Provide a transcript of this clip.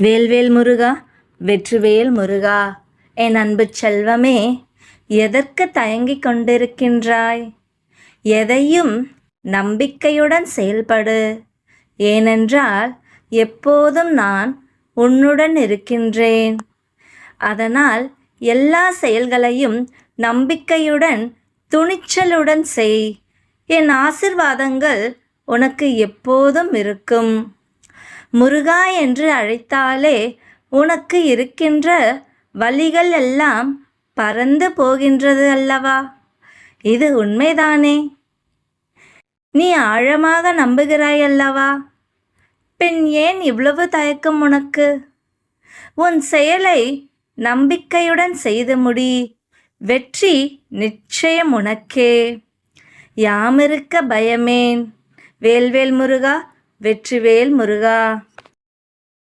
வேல்வேல் முருகா, வெற்றிவேல் முருகா, என் அன்பு செல்வமே, எதற்கு தயங்கிக் கொண்டிருக்கின்றாய்? எதையும் நம்பிக்கையுடன் செயல்படு. ஏனென்றால் எப்போதும் நான் உன்னுடன் இருக்கின்றேன். அதனால் எல்லா செயல்களையும் நம்பிக்கையுடன் துணிச்சலுடன் செய். என் ஆசிர்வாதங்கள் உனக்கு எப்போதும் இருக்கும். முருகா என்று அழைத்தாலே உனக்கு இருக்கின்ற வலிகள் எல்லாம் பறந்து போகின்றது அல்லவா? இது உண்மைதானே? நீ ஆழமாக நம்புகிறாய் அல்லவா? பின் ஏன் இவ்வளவு தயக்கம் உனக்கு? உன் செயலை நம்பிக்கையுடன் செய்து முடி. வெற்றி நிச்சயம் உனக்கே. யாமிருக்க பயமேன். வேல்வேல் முருகா, வெற்றிவேல் முருகா.